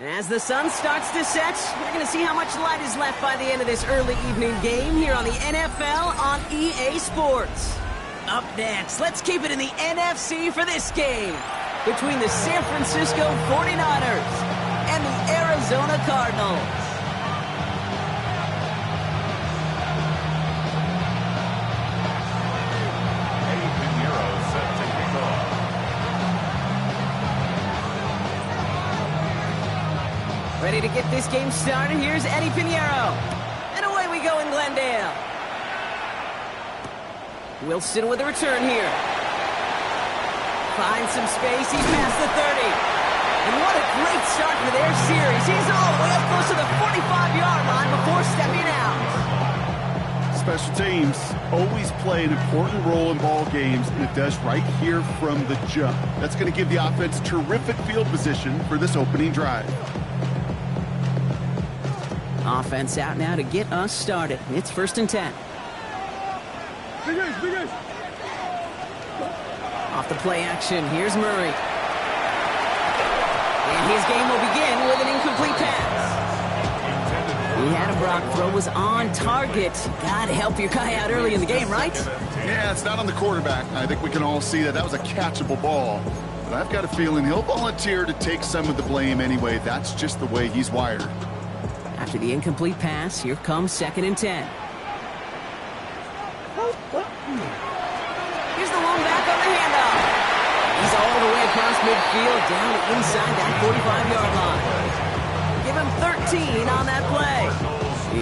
As the sun starts to set, we're going to see how much light is left by the end of this early evening game here on the NFL on EA Sports. Up next, let's keep it in the NFC for this game between the San Francisco 49ers and the Arizona Cardinals. Ready to get this game started. Here's Eddie Pinheiro. And away we go in Glendale. Wilson with a return here. Finds some space. He's past the 30. And what a great start for their series. He's all the way up close to the 45-yard line before stepping out. Special teams always play an important role in ball games, and it does right here from the jump. That's going to give the offense terrific field position for this opening drive. Offense out now to get us started. It's 1st and 10. Off the play action, here's Murray. And his game will begin with an incomplete pass. He had a block, throw was on target. Gotta help your guy out early in the game, right? Yeah, it's not on the quarterback. I think we can all see that that was a catchable ball. But I've got a feeling he'll volunteer to take some of the blame anyway. That's just the way he's wired. After the incomplete pass, here comes 2nd and 10. Here's the lone back on the handoff. He's all the way across midfield, down inside that 45-yard line. Give him 13 on that play.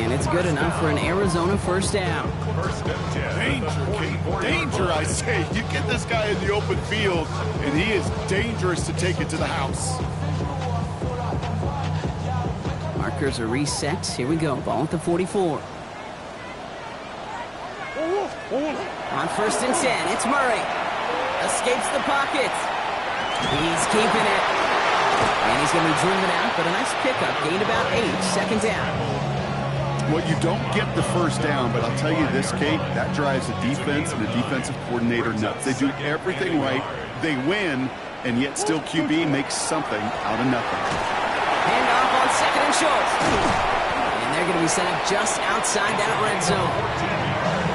And it's good enough for an Arizona first down. Danger, Kate. Danger, I say. You get this guy in the open field, and he is dangerous to take it to the house. Markers are reset. Here we go. Ball at the 44. On 1st and 10, it's Murray. Escapes the pocket. He's keeping it. And he's going to be driven out, but a nice pickup. Gained about 8. 2nd down. Well, you don't get the first down, but I'll tell you this, Kate, that drives the defense and the defensive coordinator nuts. They do everything right. They win, and yet still QB makes something out of nothing. Handoff on 2nd and short. And they're going to be set up just outside that red zone.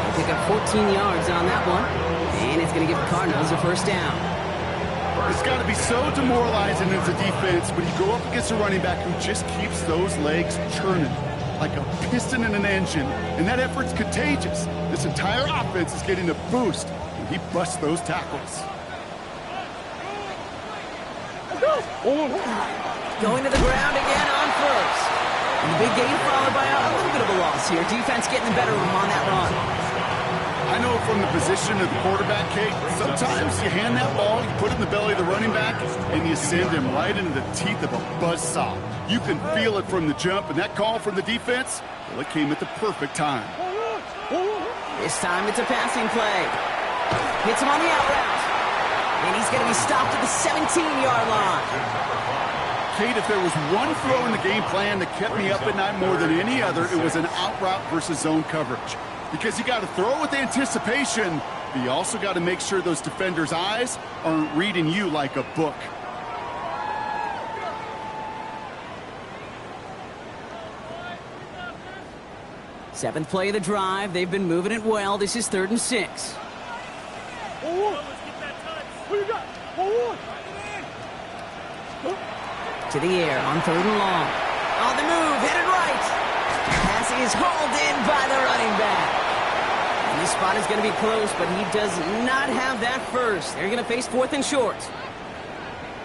They pick up 14 yards on that one. And it's going to give the Cardinals a first down. It's got to be so demoralizing as a defense when you go up against a running back who just keeps those legs churning like a piston in an engine. And that effort's contagious. This entire offense is getting a boost when he busts those tackles. Going to the ground again on 1st. And the big gain followed by a little bit of a loss here. Defense getting the better of them on that run. I know from the position of the quarterback, Kate, sometimes you hand that ball, you put it in the belly of the running back, and you send him right into the teeth of a buzzsaw. You can feel it from the jump, and that call from the defense, well, it came at the perfect time. This time it's a passing play. Hits him on the out route. And he's going to be stopped at the 17-yard line. Kate, if there was one throw in the game plan that kept me up at night more than any other, it was an out route versus zone coverage. Because you got to throw with anticipation, but you also got to make sure those defenders' eyes aren't reading you like a book. Seventh play of the drive. They've been moving it well. This is 3rd and 6. To the air on 3rd and long. On the move, headed right. Pass is hauled in by the running back. And this spot is going to be close, but he does not have that first. They're going to face 4th and short.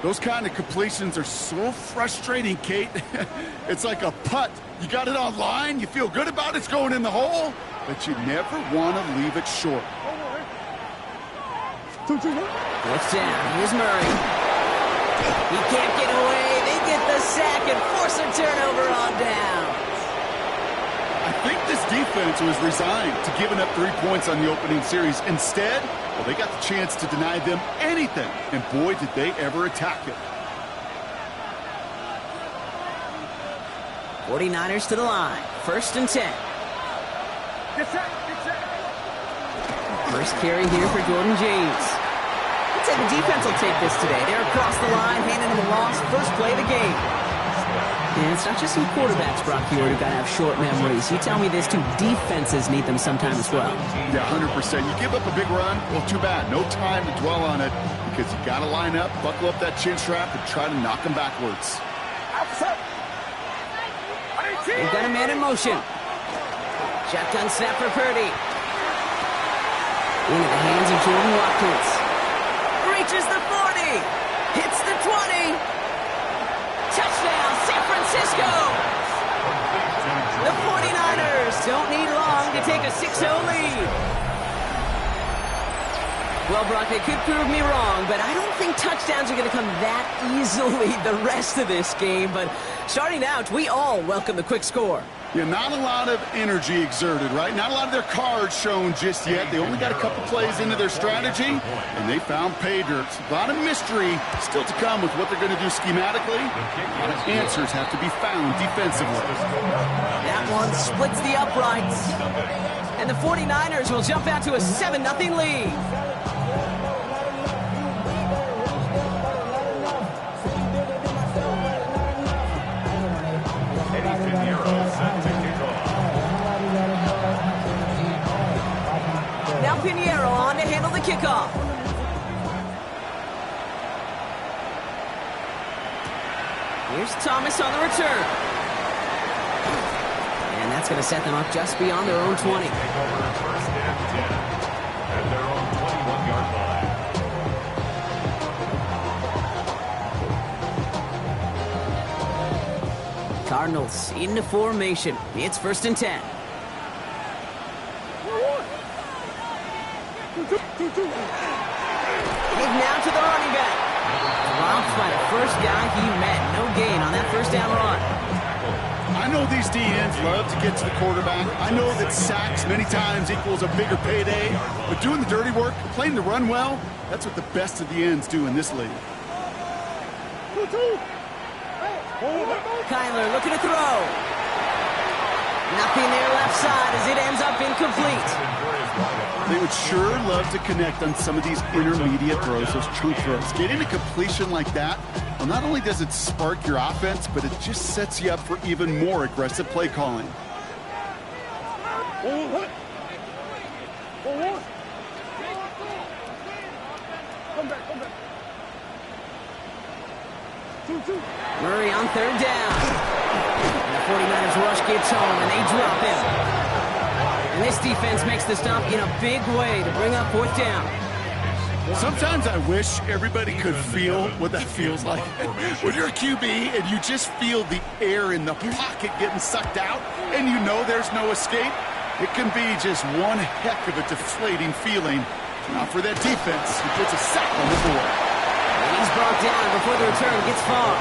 Those kind of completions are so frustrating, Kate. It's like a putt. You got it on line, you feel good about it's going in the hole, but you never want to leave it short. 4th down, here's Murray. He can't get away. They get the sack and force a turnover on down. I think this defense was resigned to giving up 3 points on the opening series. Instead, well, they got the chance to deny them anything, and boy, did they ever attack it. 49ers to the line. 1st and 10. First carry here for Jordan James. Let's say the defense will take this today. They're across the line, handing him a loss. First play of the game. And it's not just some quarterbacks, Brock Huard, who got to have short memories. You tell me this too, defenses need them sometime as well. Yeah, 100%. You give up a big run, well, too bad. No time to dwell on it because you got to line up, buckle up that chin strap, and try to knock them backwards. They've got a man in motion. Shotgun snap for Purdy. Into the hands of Jordan Watkins. Reaches the 40. Hits the 20. Touchdown, San Francisco. The 49ers don't need long to take a 6-0 lead. Well, Brock, they could prove me wrong, but I don't think touchdowns are going to come that easily the rest of this game. But starting out, we all welcome the quick score. Yeah, not a lot of energy exerted, right? Not a lot of their cards shown just yet. They only got a couple plays into their strategy, and they found pay dirt. A lot of mystery still to come with what they're going to do schematically. A lot of answers have to be found defensively. That one splits the uprights. And the 49ers will jump out to a 7-0 lead. Now Pinheiro on to handle the kickoff. Here's Thomas on the return. And that's going to set them up just beyond their own 20. Cardinals into formation. It's 1st and 10. He's now to the running back. Dropped by the first guy he met. No gain on that first down run. I know these DNs love to get to the quarterback. I know that sacks many times equals a bigger payday. But doing the dirty work, playing the run well, that's what the best of the ends do in this league. Kyler looking to throw. Nothing there left side as it ends up incomplete. They would sure love to connect on some of these intermediate throws, those chunk throws. Getting a completion like that, well, not only does it spark your offense, but it just sets you up for even more aggressive play calling. Murray on 3rd down. And the 49ers rush gets home, and they drop him. And this defense makes the stop in a big way to bring up 4th down. Sometimes I wish everybody could feel what that feels like. When you're a QB and you just feel the air in the pocket getting sucked out and you know there's no escape, it can be just one heck of a deflating feeling. Not for that defense, who puts a sack on the board. He's brought down before the return gets far.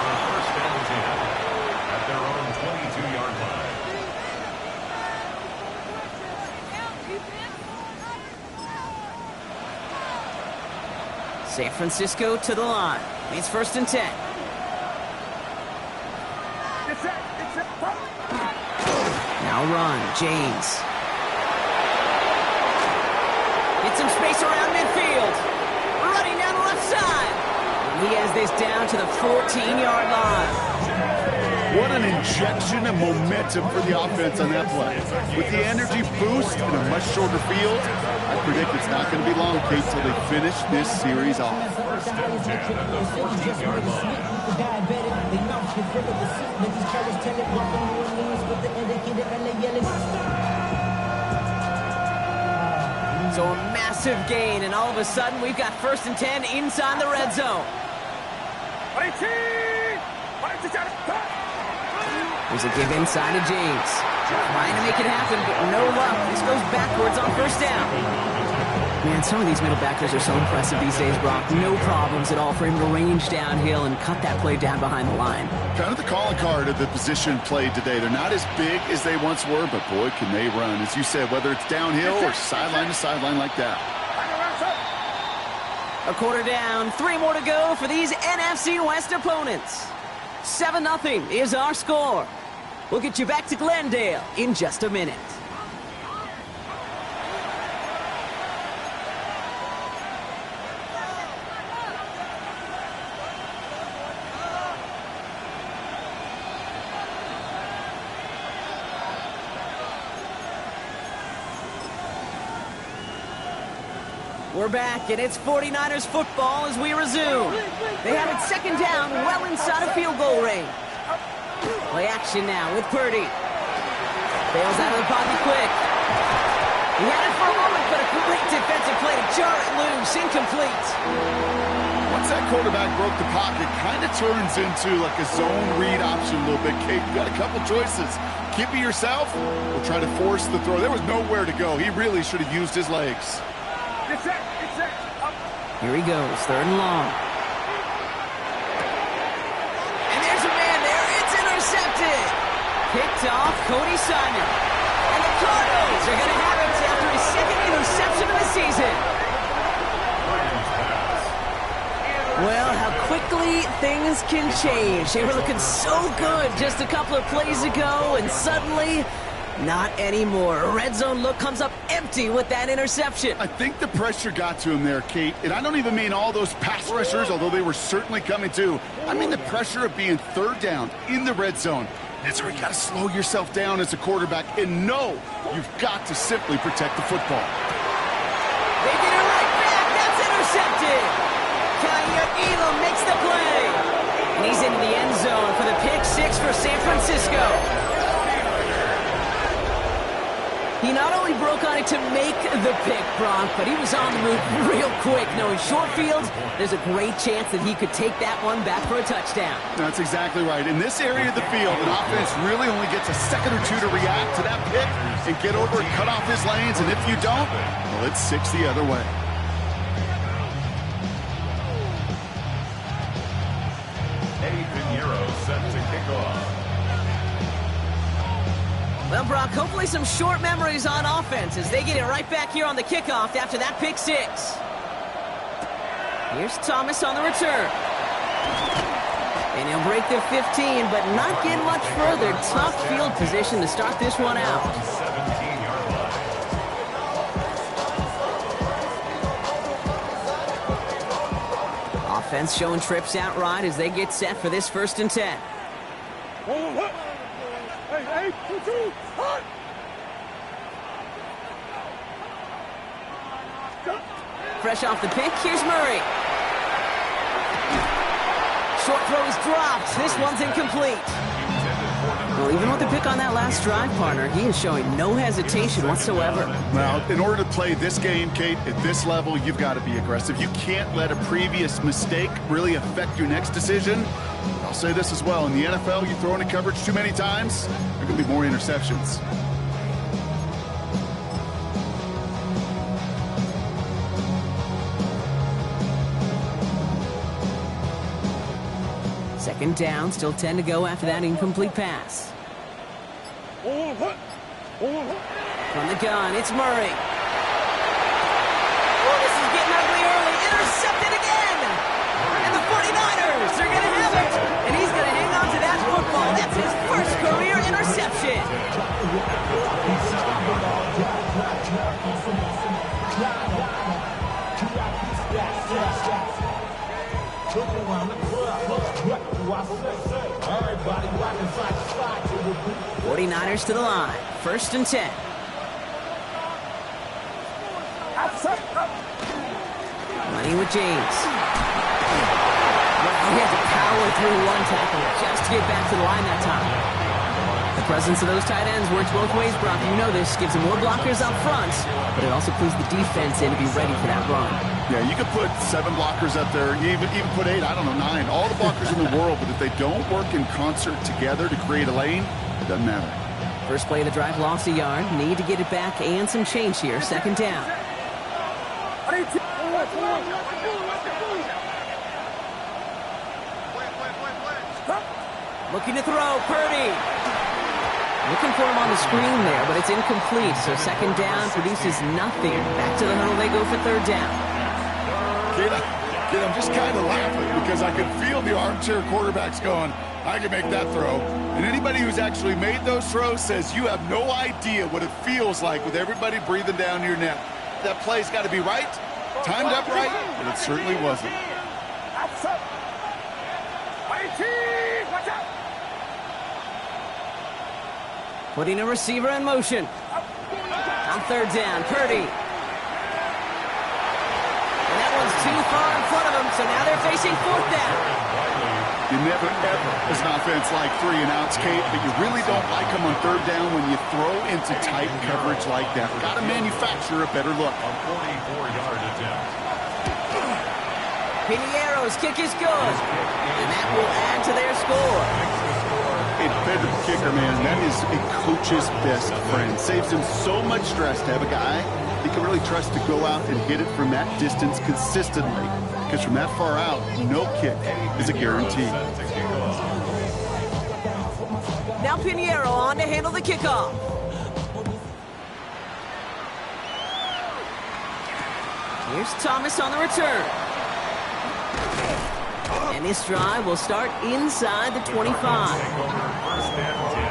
At their own 22-yard line. San Francisco to the line. It's 1st and 10. Now run, James. Get some space around midfield. Running down the left side. He has this down to the 14-yard line. What an injection of momentum for the offense on that play. With the energy boost in a much shorter field, I predict it's not going to be long, Kate, till they finish this series off. So a massive gain, and all of a sudden we've got 1st and 10 inside the red zone. There's a give inside to James. Trying to make it happen, but no luck. This goes backwards on 1st down. Man, some of these middle backers are so impressive these days, Brock. No problems at all for him to range downhill and cut that play down behind the line. Kind of the calling card of the position played today. They're not as big as they once were, but boy, can they run. As you said, whether it's downhill or sideline to sideline like that. A quarter down, 3 more to go for these NFC West opponents. 7-0 is our score. We'll get you back to Glendale in just a minute. We're back, and it's 49ers football as we resume. They have it second down, well inside of field goal range. Play action now with Purdy. Bails out of the pocket quick. He had it for a moment, but a great defensive play to jar it loose. Incomplete. Once that quarterback broke the pocket, kind of turns into like a zone read option a little bit. Kate, you got a couple choices. Keep it yourself or try to force the throw. There was nowhere to go. He really should have used his legs. Here he goes, third and long. And there's a man there. It's intercepted. Picked off Cody Simon. And the Cardinals are going to have it after his second interception of the season. Well, how quickly things can change. They were looking so good just a couple of plays ago, and suddenly, not anymore. A red zone look comes up empty with that interception. I think the pressure got to him there, Kate. And I don't even mean all those pass rushers, although they were certainly coming too. I mean the pressure of being third down in the red zone. That's where you got to slow yourself down as a quarterback and know you've got to simply protect the football. They get it right back. That's intercepted. Kaiir Elam makes the play. And he's into the end zone for the pick six for San Francisco. He not only broke on it to make the pick, Bronk, but he was on the move real quick. Knowing short fields, there's a great chance that he could take that one back for a touchdown. That's exactly right. In this area of the field, an offense really only gets a second or two to react to that pick and get over and cut off his lanes. And if you don't, well, it's 6 the other way. Eddie Pinheiro set to kick off. Well, Brock, hopefully some short memories on offense as they get it right back here on the kickoff after that pick six. Here's Thomas on the return. And he'll break the 15, but not get much further. Tough field position to start this one out. 17-yard line. Offense showing trips out right as they get set for this 1st and 10. Fresh off the pick, here's Murray. Short throw is dropped. This one's incomplete. Well, even with the pick on that last drive, partner, he is showing no hesitation whatsoever. Well, in order to play this game, Kate, at this level, you've got to be aggressive. You can't let a previous mistake really affect your next decision. I'll say this as well. In the NFL, you throw into coverage too many times, there could be more interceptions. Second down, still 10 to go after that incomplete pass. From the gun, it's Murray. Oh, this is getting ugly early. Intercepted again! And the 49ers are going to have it! And he's going to hang on to that football. That's his first career interception. '49ers to the line. 1st and 10. Money with James. Well, he had to power through one tackle just to get back to the line that time. The presence of those tight ends works both ways, Brock. You know this. Gives them more blockers up front, but it also clues the defense in to be ready for that run. Yeah, you could put 7 blockers up there, even put 8, I don't know, 9, all the blockers in the world, but if they don't work in concert together to create a lane, it doesn't matter. First play of the drive, lost a yard. Need to get it back and some change here. 2nd down. Looking to throw, Purdy. Looking for him on the screen there, but it's incomplete. So 2nd down produces nothing. Back to the huddle they go for 3rd down. Kid, I'm just kind of laughing because I can feel the armchair quarterbacks going, I can make that throw. And anybody who's actually made those throws says you have no idea what it feels like with everybody breathing down your neck. That play's got to be right, timed up right, but it certainly wasn't. Putting a receiver in motion. On 3rd down, Purdy. too far in front of them, so now they're facing fourth down. You never, ever, as an offense, like 3-and-outs, Kate, but you really don't like them on third down when you throw into tight coverage like that. Got to manufacture a better look. A 44-yard attempt. Piniero's kick is good, and that will add to their score. A dependable kicker, man, that is a coach's best friend. Saves him so much stress to have a guy he can really trust to go out and hit it from that distance consistently. Because from that far out, no kick is a guarantee. Now Piniero on to handle the kickoff. Here's Thomas on the return. And this drive will start inside the 25. First and 10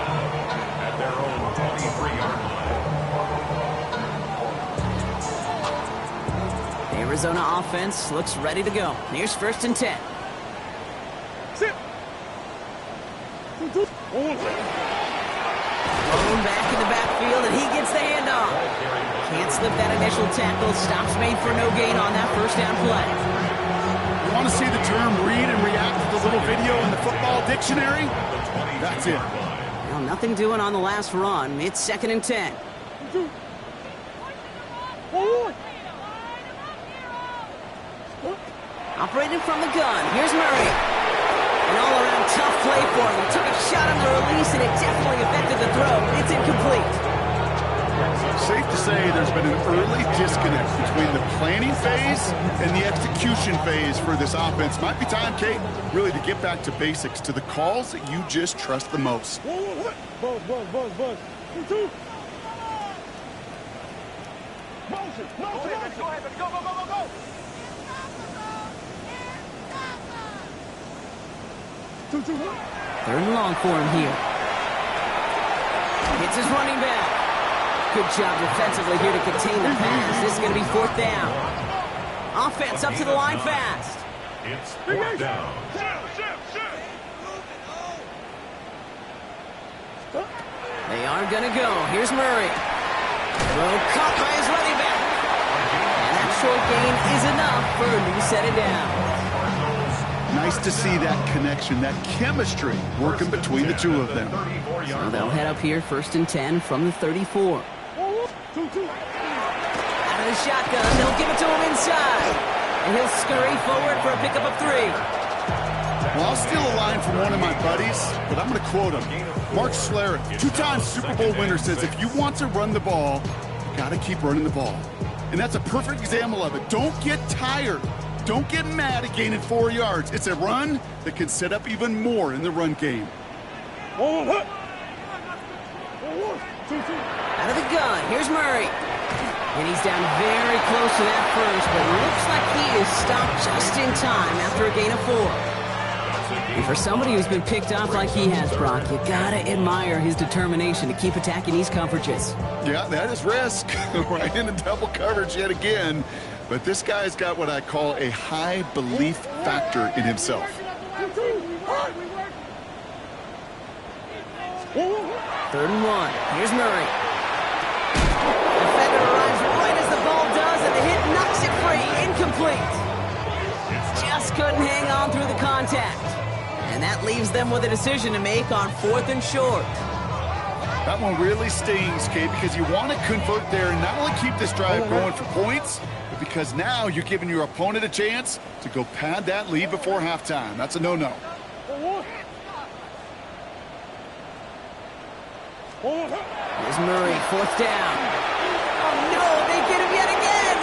at their own 23-yard line. Arizona offense looks ready to go. Here's first and 10. Thrown back in the backfield, and he gets the handoff. Can't slip that initial tackle. Stops made for no gain on that first down play. You want to see the term read and react to the little video in the football dictionary? That's it. Well, nothing doing on the last run. It's second and 10. Operating from the gun. Here's Murray. An all-around tough play for him. He took a shot on the release, and it definitely affected the throw. It's incomplete. Safe to say there's been an early disconnect between the planning phase and the execution phase for this offense. Might be time, Kate, really to get back to basics, to the calls that you just trust the most. Third and long for him here. It's his running back. Good job defensively here to contain the pass. This is going to be fourth down. Offense up to the line fast. It's fourth down. They are going to go. Here's Murray. Throw caught by his running back. And that short gain is enough for a new set of downs. Nice to see that connection, that chemistry working between the two of them. So they'll head up here first and 10 from the 34. Out of the shotgun, they'll give it to him inside. And he'll scurry forward for a pickup of 3. Well, I'll steal a line from one of my buddies, but I'm going to quote him. Mark Schlereth, 2-time Super Bowl winner, says if you want to run the ball, you got to keep running the ball. And that's a perfect example of it. Don't get tired. Don't get mad at gaining 4 yards. It's a run that can set up even more in the run game. Out of the gun, here's Murray. And he's down very close to that first, but looks like he is stopped just in time after a gain of 4. And for somebody who's been picked off like he has, Brock, you gotta admire his determination to keep attacking these coverages. Yeah, that is risk. Right into double coverage yet again. But this guy's got what I call a high belief factor in himself. Third and 1. Here's Murray. Defender arrives right as the ball does, and the hit knocks it free. Incomplete. Just couldn't hang on through the contact. And that leaves them with a decision to make on 4th and short. That one really stings, Kate, because you want to convert there and not only keep this drive going for points, but because now you're giving your opponent a chance to go pad that lead before halftime. That's a no-no. Here's Murray, 4th down. Oh, no, they get him yet again.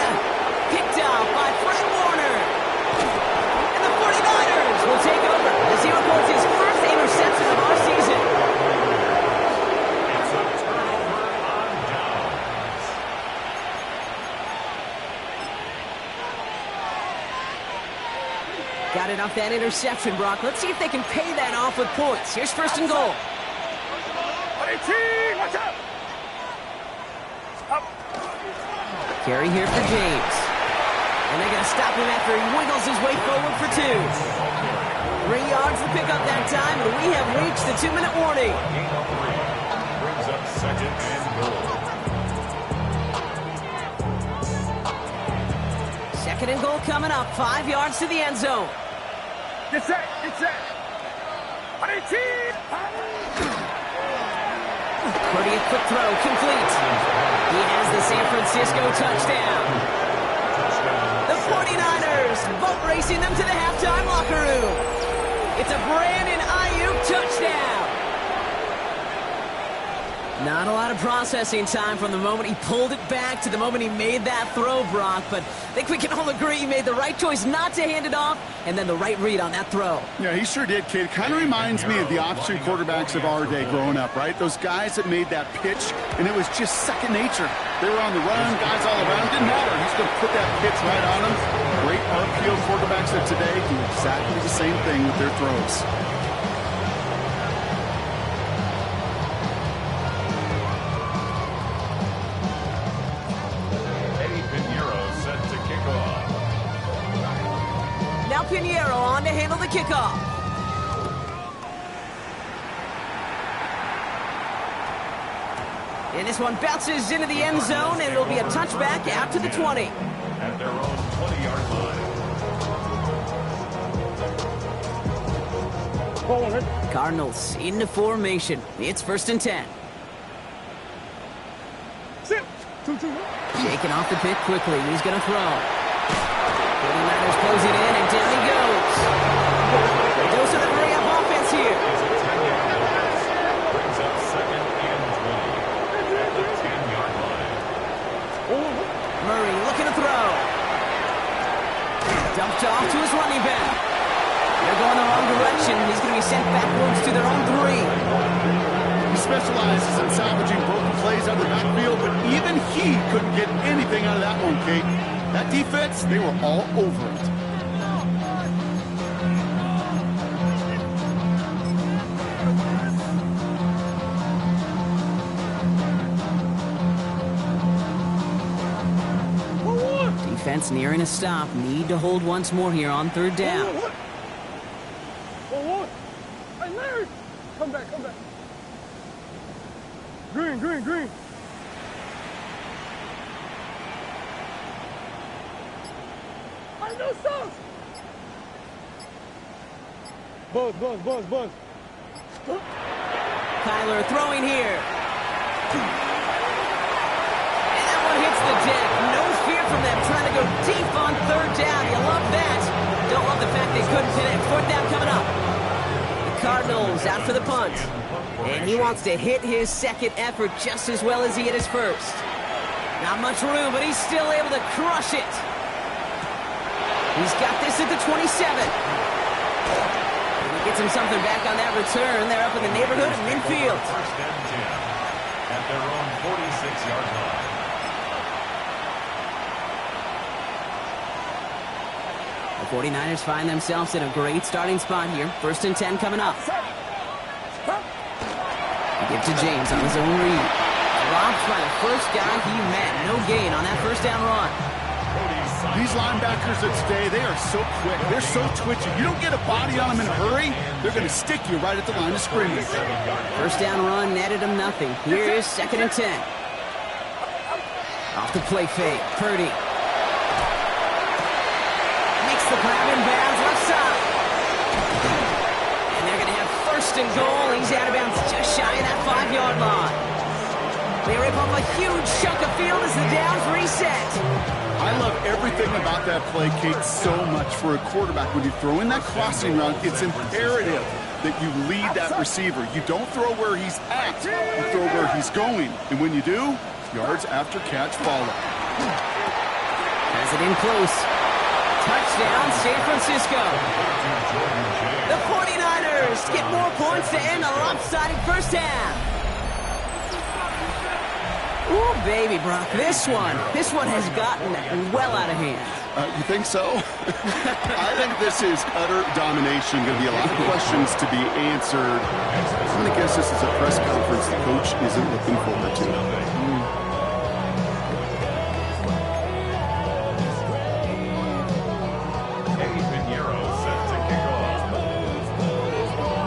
Picked off by Fred Warner. And the 49ers will take over as he records his first interception of our season. It's a turnover on downs. Got it off that interception, Brock. Let's see if they can pay that off with points. Here's first and goal. Carry here for James. And they're going to stop him after he wiggles his way forward for 2. 3 yards to pick up that time, and we have reached the 2-minute warning. Brings up second and goal. Second and goal coming up. 5 yards to the end zone. Get set. Get set. Purdy, a quick throw, complete. He has the San Francisco touchdown. The 49ers boat racing them to the halftime locker room. It's a Brandon Ayuk touchdown. Not a lot of processing time from the moment he pulled it back to the moment he made that throw, Brock. But I think we can all agree he made the right choice not to hand it off, and then the right read on that throw. Yeah, he sure did, kid. Kind of reminds me of the option quarterbacks of our day growing up, right? Those guys that made that pitch, and it was just second nature. They were on the run, guys all around. Didn't matter. He's going to put that pitch right on them. Great RPO quarterbacks of today do exactly the same thing with their throws. Pinheiro on to handle the kickoff. And this one bounces into the end zone, and it'll be a touchback out to the 20. At their own 20-yard line. Cardinals into formation. It's 1st and 10. Shaking off the pick quickly. He's going to throw. 49ers closing in, and down he goes. A dose of the hurry-up offense here. Brings up 2nd and 20 at the 10-yard line. Murray looking to throw. Dumped off to his running back. They're going the wrong direction. He's going to be sent backwards to their own 3. He specializes in salvaging broken plays out of the backfield, but even he couldn't get anything out of that one, Kate. That defense, they were all over it. Defense nearing a stop. Need to hold once more here on 3rd down. Hey, Larry! Come back, come back. Green, green, green. No sauce. Buzz, buzz, buzz, buzz. Kyler throwing here. And that one hits the deck. No fear from them trying to go deep on 3rd down. You love that. Don't love the fact they couldn't connect. 4th down coming up. The Cardinals out for the punt. And he wants to hit his second effort just as well as he hit his first. Not much room, but he's still able to crush it. He's got this at the 27. And he gets him something back on that return. They're up in the neighborhood of midfield. 1st and 10 at their own 46-yard line. The 49ers find themselves in a great starting spot here. 1st and 10 coming up. Give to James on his own read. Dropped by the first guy he met. No gain on that 1st down run. These linebackers of today, they are so quick. They're so twitchy. You don't get a body on them in a hurry, they're going to stick you right at the line of scrimmage. 1st down run netted him nothing. Here is 2nd and 10. Off the play fake. Purdy. Makes the grab in bounds left side. And they're going to have 1st and goal. He's out of bounds just shy of that 5-yard line. They rip off a huge chunk of field as the downs reset. I love everything about that play, Kate, so much for a quarterback. When you throw in that crossing route, it's imperative that you lead that receiver. You don't throw where he's at, you throw where he's going. And when you do, yards after catch follow. Has it in close. Touchdown, San Francisco. The 49ers get more points to end a lopsided 1st half. Ooh, baby, Brock, this one has gotten well out of hand. You think so? I think this is utter domination. Going to be a lot of questions to be answered. I'm going to guess this is a press conference the coach isn't looking forward to.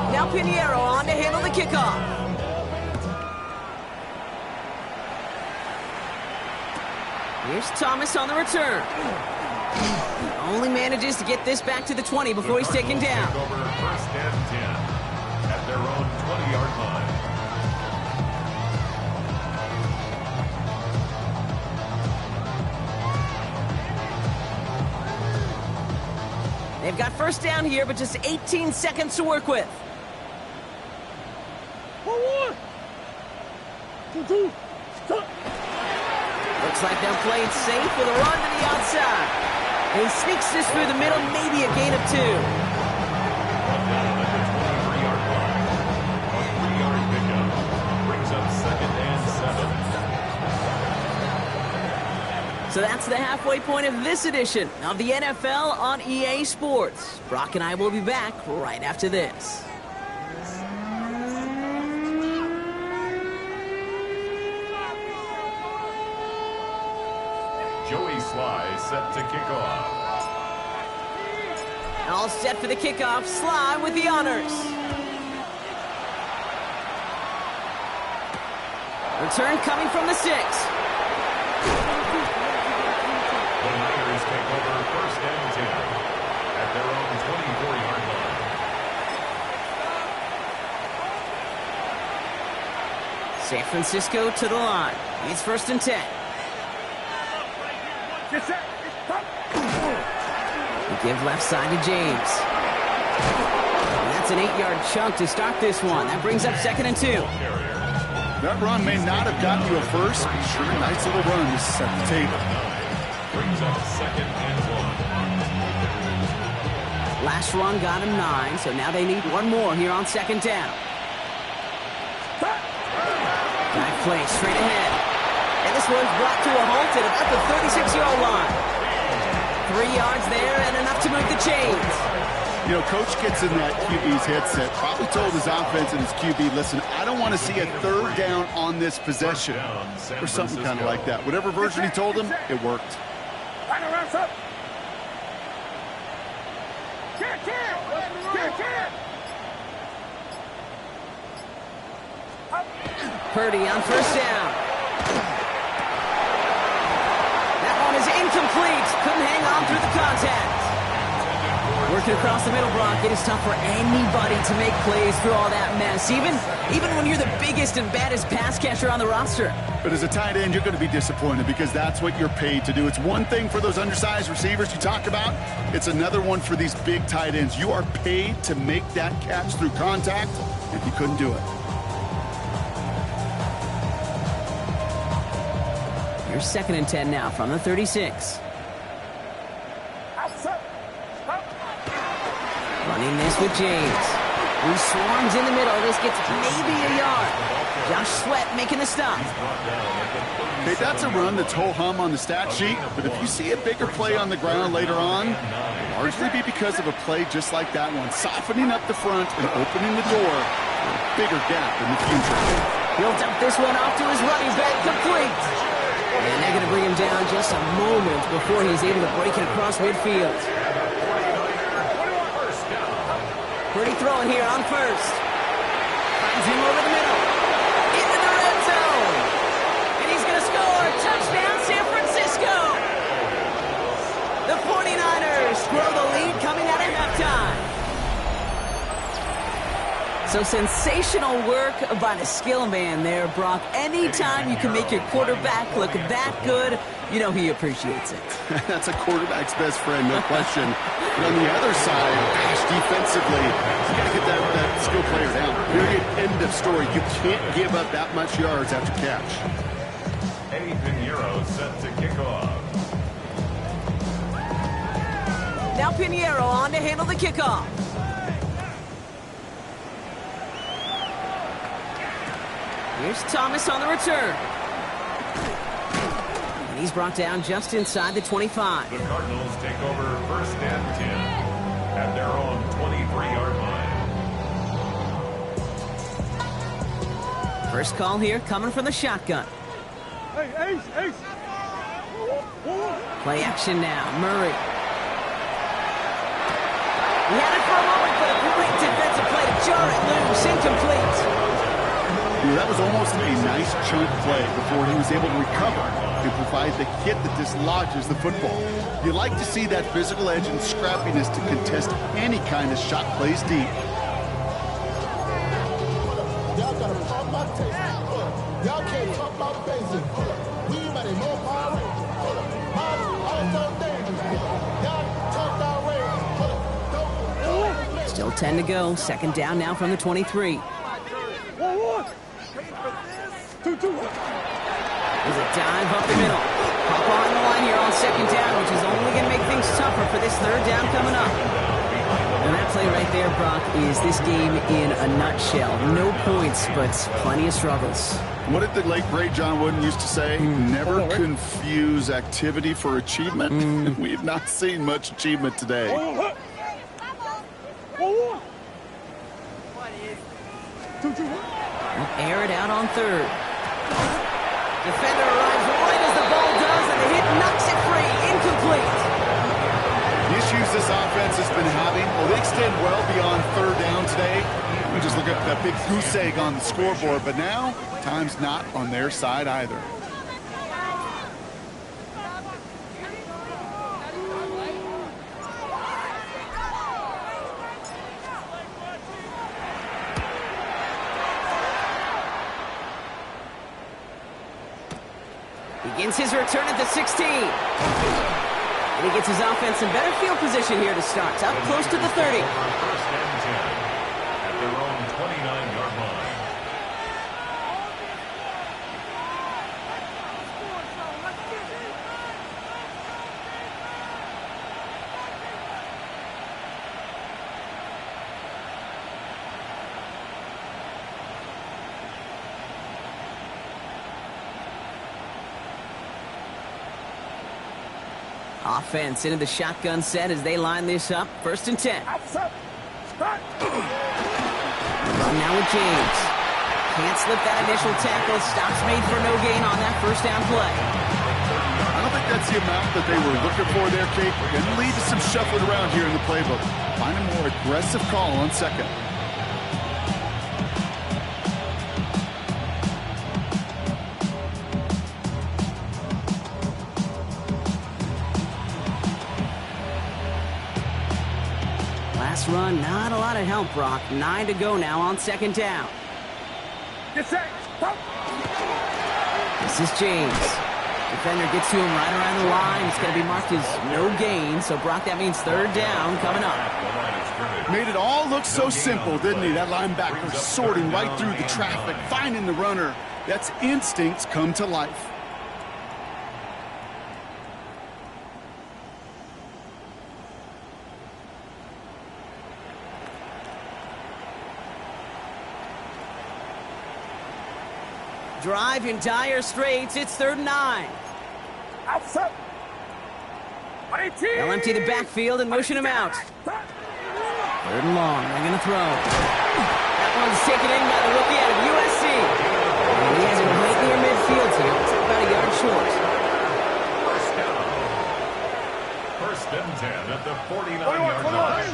Now Pinheiro on to handle the kickoff. Here's Thomas on the return. Only manages to get this back to the 20 before he's taken down. Take over first and 10 at their own 20-yard line. They've got first down here, but just 18 seconds to work with. 1-1. 2-2. Stop. Looks like they're playing safe with a run to the outside. And he sneaks this through the middle, maybe a gain of 2. One down at the 23-yard line. A 3-yard pickup brings up second and 7. So that's the halfway point of this edition of the NFL on EA Sports. Brock and I will be back right after this. Joey Sly set to kick off. All set for the kickoff. Sly with the honors. Return coming from the 6. The Niners take over first and 10 at their own 24-yard line. San Francisco to the line. It's first and 10. Get set. Stop. They give left side to James. And that's an 8-yard chunk to start this one. That brings up second and 2. That run may not have gotten you a first, but sure a nice little run to set the table. Brings up second and 1. Last run got him 9, so now they need one more here on second down. Dive play straight ahead. And this one's brought to a halt at about the 36-yard line. 3 yards there and enough to move the chains. You know, Coach gets in that QB's headset, probably told his offense and his QB, listen, I don't want to see a third down on this possession. Or something kind of like that. Whatever version he told him, it worked. Purdy on first down. That one is incomplete. Couldn't hang on through the contact. Working across the middle, Brock, it is tough for anybody to make plays through all that mess, even when you're the biggest and baddest pass catcher on the roster. But as a tight end, you're going to be disappointed because that's what you're paid to do. It's one thing for those undersized receivers you talk about. It's another one for these big tight ends. You are paid to make that catch through contact, and you couldn't do it. Here's second and 10 now from the 36. Running this with James, who swarms in the middle. This gets maybe a yard. Josh Sweat making the stop. Hey, that's a run that's ho-hum on the stat sheet, but if you see a bigger play on the ground later on, it'll largely be because of a play just like that one, softening up the front and opening the door for a bigger gap in the future. He'll dump this one off to his running back, complete. And they're going to bring him down just a moment before he's able to break it across midfield. Pretty throwing here on first. Finds him over the middle. Into the red zone. And he's going to score. Touchdown, San Francisco. The 49ers grow the lead coming out of halftime. So sensational work by the skill man there, Brock. Anytime you can make your quarterback look that good, you know he appreciates it. That's a quarterback's best friend, no question. But on the other side, gosh, defensively, you got to get that skill player down. Period. End of story. You can't give up that much yards after catch. Eddie Pinheiro set to kick off. Now Pinheiro on to handle the kickoff. Here's Thomas on the return. And he's brought down just inside the 25. The Cardinals take over first and 10 at their own 23-yard line. First call here coming from the shotgun. Hey, Ace. Play action now. Murray. He had it for a moment, but a great defensive play to jar it loose. Incomplete. That was almost a nice chunk play before he was able to recover and provide the hit that dislodges the football. You like to see that physical edge and scrappiness to contest any kind of shot plays deep. Y'all gotta pump my taste. Y'all can't talk about basic. We might have more power. I'm so dangerous. Y'all talk our way. Still 10 to go. Second down now from the 23. 1-1. 2-2. There's a dive up the middle. Pop on the line here on second down, which is only going to make things tougher for this third down coming up. And that play right there, Brock, is this game in a nutshell. No points, but plenty of struggles. What did the late, great John Wooden used to say? Never confuse activity for achievement. We've not seen much achievement today. 1-1. 2-2. Air it out on third. Defender arrives right as the ball does, and the hit knocks it free. Incomplete. The issues this offense has been having, well, they extend well beyond third down today. We just look at that big goose egg on the scoreboard, but now time's not on their side either. Begins his return at the 16. And he gets his offense in better field position here to start. Up close to the 30. First and 10 at their own 29-yard line. Offense into the shotgun set as they line this up. First and 10. Outside. Start. Run now with James. Can't slip that initial tackle. Stops made for no gain on that first down play. I don't think that's the amount that they were looking for there, Kate. Going to lead to some shuffling around here in the playbook. Find a more aggressive call on second. Last run, not a lot of help, Brock. 9 to go now on second down. Get set. Stop. This is James. Defender gets to him right around the line. It's going to be marked as no gain. So, Brock, that means third down coming up. Made it all look so simple, didn't he? That linebacker sorting right through the traffic, finding the runner. That's instincts come to life. Drive in dire straits. It's third and 9. Outside. 18. They'll empty the backfield and motion him out. Third and long. They're going to throw. That one's taken in by the rookie out of USC. And he has it right near midfield here. It's about a yard short. First down. First and 10 at the 49-yard line.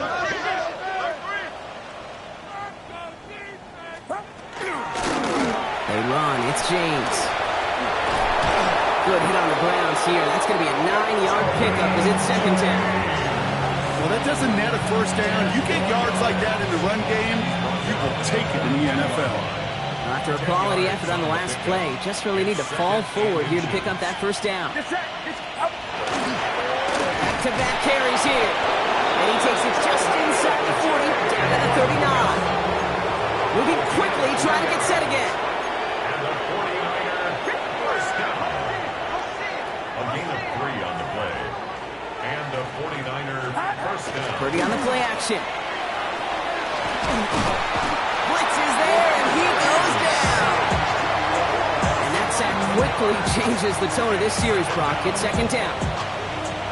They run. It's James. Good hit on the grounds here. That's going to be a 9-yard pickup as it's second down. Well, that doesn't net a first down. You get yards like that in the run game, you will take it in the NFL. After a quality effort on the last play, just really need to fall forward here to pick up that first down. Get set. Up. Back-to-back carries here. And he takes it just inside the 40, down to the 39. Moving quickly, trying to get set again. And the 49er first down. A gain of 3 on the play. And the 49er first down. Purdy on the play action. Blitz is there, and he goes down. And that sack quickly changes the tone of this series, Brock. It's second down.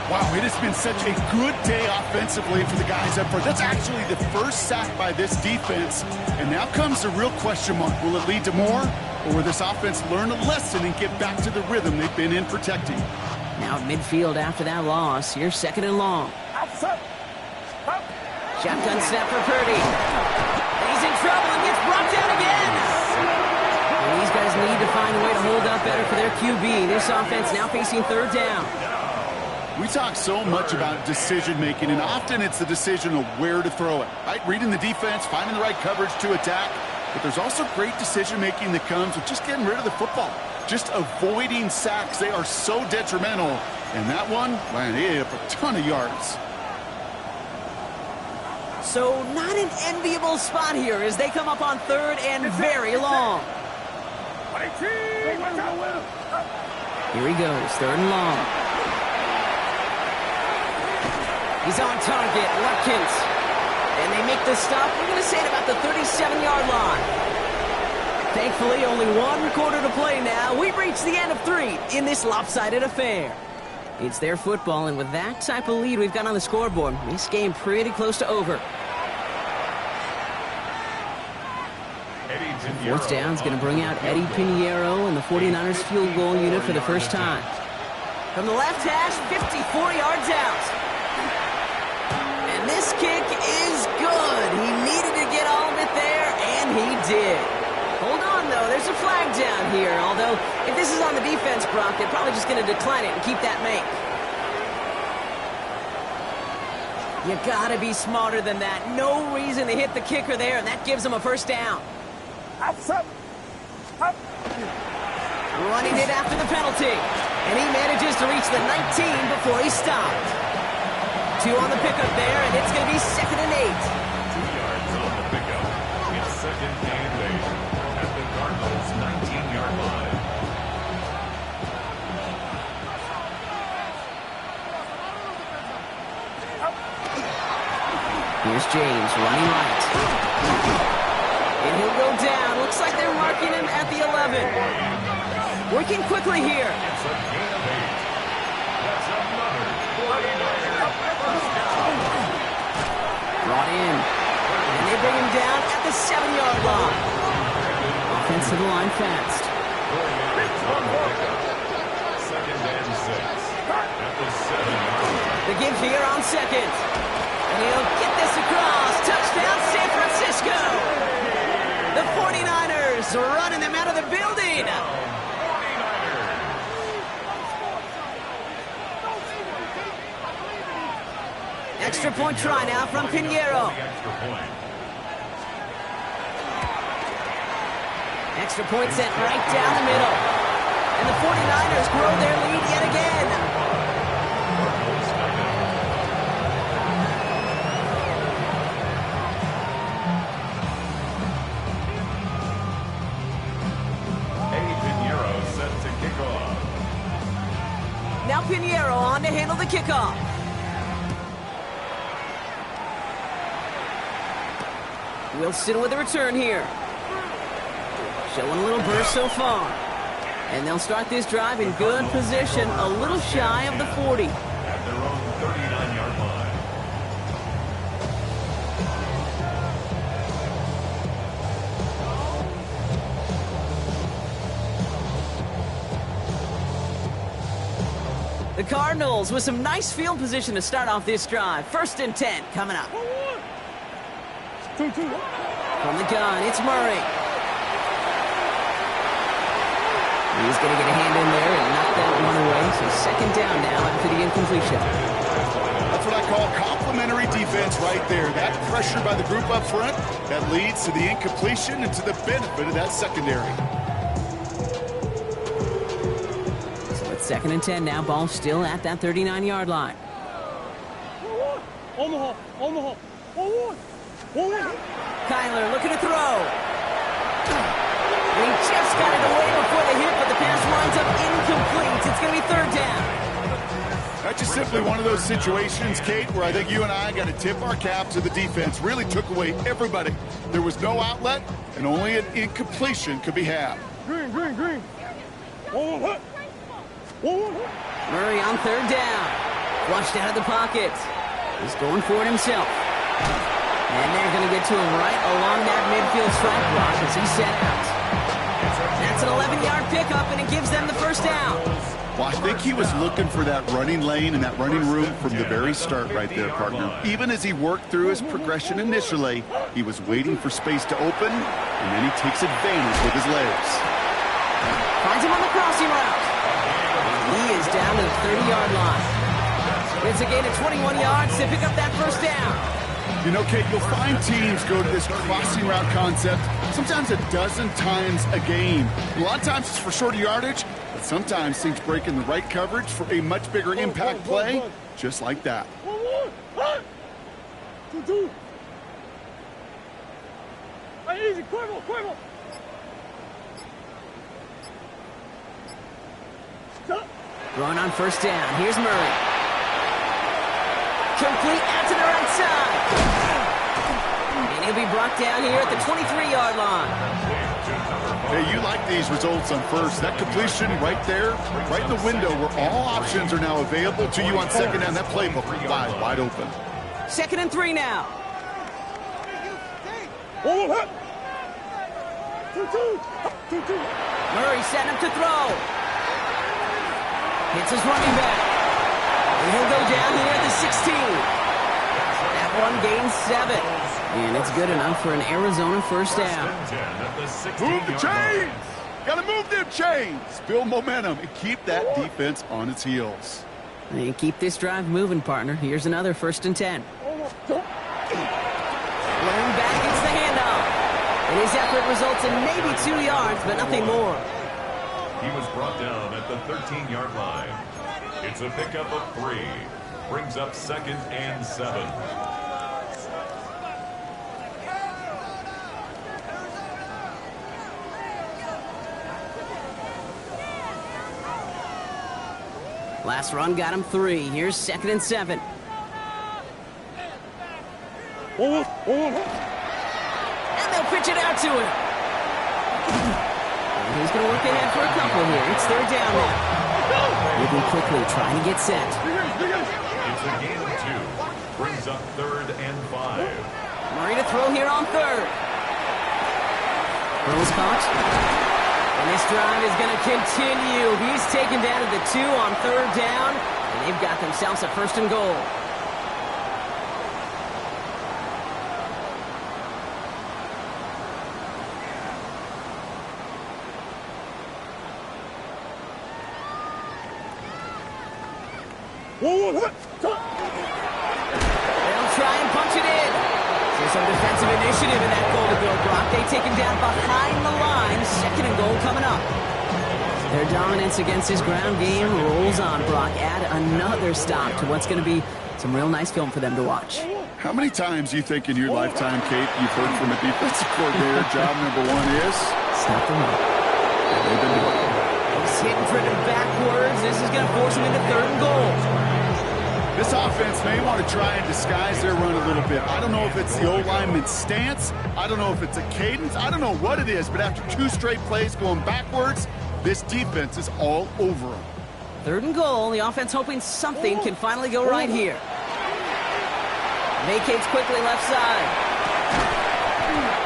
Wow, it has been such a good day offensively for the guys up front. That's actually the first sack by this defense. And now comes the real question mark. Will it lead to more? Or will this offense learn a lesson and get back to the rhythm they've been in protecting? Now at midfield after that loss. Here's second and long. Outside. Up. Shotgun snap for Purdy. He's in trouble and gets brought down again. need to find a way to hold up better for their QB. This offense now facing third down. We talk so much about decision-making, and often it's the decision of where to throw it, right? Reading the defense, finding the right coverage to attack. But there's also great decision-making that comes with just getting rid of the football, just avoiding sacks. They are so detrimental. And that one, man, he ate up a ton of yards. So not an enviable spot here as they come up on third and very long. Here he goes, third and long. He's on target, Watkins. And they make the stop, we're going to say at about the 37-yard line. Thankfully, only 1 quarter to play now. We've reached the end of 3 in this lopsided affair. It's their football, and with that type of lead we've got on the scoreboard, this game pretty close to over. Fourth down is going to bring out Eddie Pinheiro and the 49ers field goal unit for the first time. From the left hash, 54 yards out. And this kick is good. He needed to get all of it there, and he did. Hold on, though. There's a flag down here. Although, if this is on the defense, Brock, they're probably just going to decline it and keep that make. You got to be smarter than that. No reason to hit the kicker there, and that gives them a first down. Running it after the penalty. And he manages to reach the 19 before he stopped. 2 on the pickup there, and it's going to be 2nd and 8. 2 yards on the pickup. It's 2nd and 8 at the Cardinals' 19-yard line. Here's James running right. And he'll go down. Looks like they're marking him at the 11. Working quickly here. It's a gain of 8. That's another 49er first down. Brought in. And they bring him down at the 7-yard line. Offense to the line fast. 2nd and 6 at the 7-yard line. The give here on 2nd. And he'll get this across. Touchdown, San Francisco. The 49ers running them out of the building. Extra point try now from Pinheiro. Extra point sent right down the middle. And the 49ers grow their lead yet again. Now Pinheiro on to handle the kickoff. Wilson with the return here. Showing a little burst so far. And they'll start this drive in good position, a little shy of the 40. At their own 39-yard line. The Cardinals with some nice field position to start off this drive. 1st and 10 coming up. From the gun, it's Murray. He's going to get a hand in there and knock that one away. So 2nd down now after the incompletion. That's what I call complementary defense right there. That pressure by the group up front, that leads to the incompletion and to the benefit of that secondary. So it's 2nd and 10 now. Ball still at that 39-yard line. Kyler looking to throw. And he just got it away before the hit, but the pass winds up incomplete. It's going to be 3rd down. That's just simply one of those situations, Kate, where I think you and I got to tip our cap to the defense. Really took away everybody. There was no outlet, and only an incompletion could be had. Green. Murray on 3rd down. Flushed out of the pocket. He's going for it himself. And they're going to get to him right along that midfield strike block as he's set out. That's an 11-yard pickup, and it gives them the 1st down. Well, I think he was looking for that running lane and that running room from the very start right there, partner. Even as he worked through his progression initially, he was waiting for space to open, and then he takes advantage with his legs. Finds him on the crossing route. He is down to the 30-yard line. It's a gain of 21 yards to pick up that first down. You know, Kate, you'll find teams go to this crossing route concept sometimes a dozen times a game. A lot of times it's for shorter yardage, but sometimes things break in the right coverage for a much bigger impact play, just like that. 2-2. Easy, Cuervo. Throwing on first down. Here's Murray. Complete out to the right side. And he'll be brought down here at the 23-yard line. Hey, you like these results on first. That completion right there, right in the window where all options are now available to you on second down. That playbook wide open. 2nd and 3 now. 2-2. Murray setting up to throw. Hits his running back. And he'll go down here at the 16. That one gains 7. And it's good enough for an Arizona first down. Move the chains! Gotta move them chains! Build momentum and keep that defense on its heels. And keep this drive moving, partner. Here's another 1st and 10. Blown back gets the handoff. And his effort results in maybe 2 yards, but nothing more. He was brought down at the 13-yard line. It's a pickup of 3. Brings up 2nd and 7. Last run got him 3. Here's 2nd and 7. And they'll pitch it out to him. And he's going to work ahead for a couple here. It's 3rd down now. Moving quickly, trying to get set. It's a gain of 2. Brings up 3rd and 5. Murray to throw here on 3rd. Throws caught. And this drive is going to continue. He's taken down to the 2 on 3rd down. And they've got themselves a 1st and goal. They'll try and punch it in. So some defensive initiative in that goal to go, Brock. They take him down behind the line. 2nd and goal coming up. Their dominance against his ground game rolls on, Brock. Add another stop to what's going to be some real nice film for them to watch. How many times do you think in your lifetime, Kate, you've heard from a defensive coordinator, job number 1 is? Stop the run. They've been doing it. He's hitting for them backwards. This is going to force him into 3rd and goal. This offense may want to try and disguise their run a little bit. I don't know if it's the O-lineman's stance. I don't know if it's a cadence. I don't know what it is, but after 2 straight plays going backwards, this defense is all over them. 3rd and goal. The offense hoping something can finally go right here. Vacates quickly left side.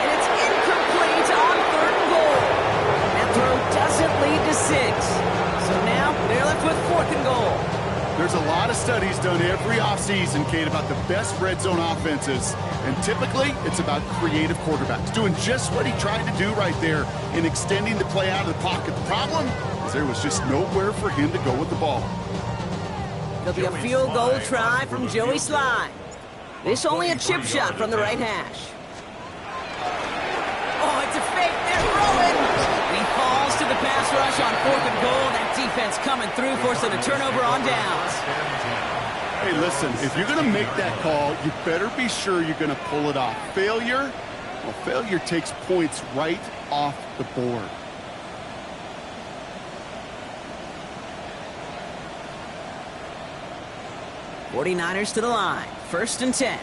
And it's incomplete on 3rd and goal. That throw doesn't lead to 6. So now they're left with 4th and goal. There's a lot of studies done every offseason, Kate, about the best red zone offenses. And typically, it's about creative quarterbacks, doing just what he tried to do right there in extending the play out of the pocket. The problem is there was just nowhere for him to go with the ball. It'll be a field goal try from Joey Slye. This only a chip shot from the right hash. Oh, it's a fake. They're throwing. He falls to the pass rush on 4th and goal. That defense coming through, forcing a turnover on downs. Hey, listen, if you're going to make that call, you better be sure you're going to pull it off. Failure takes points right off the board. '49ers to the line. 1st and 10.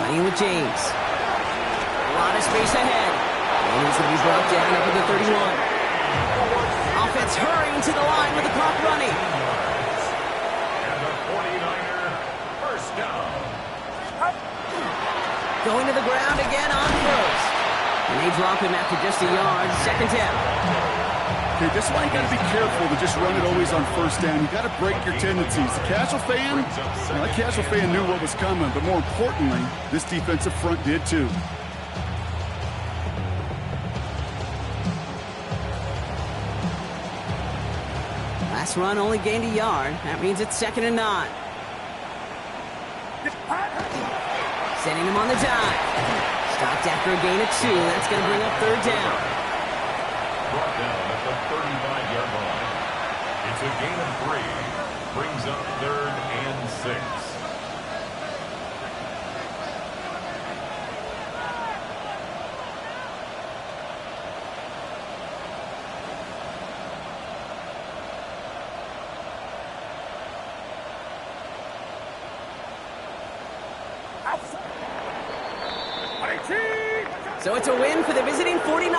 Playing with James. A lot of space ahead. And he's going to be brought down up at the 31. Offense hurrying to the line with the clock running. And the 49er first down. Going to the ground again on 1st. And they drop him after just a yard. 2nd down. Okay, this is why you got to be careful to just run it always on 1st down. You got to break your tendencies. The casual fan, that casual fan knew what was coming, but more importantly, this defensive front did too. This run only gained a yard. That means it's 2nd and 9. Sending him on the dive. Stopped after a gain of 2. That's going to bring up 3rd down. Brought down at the 35-yard line. It's a gain of 3. Brings up 3rd and 6. So it's a win for the visiting 49ers.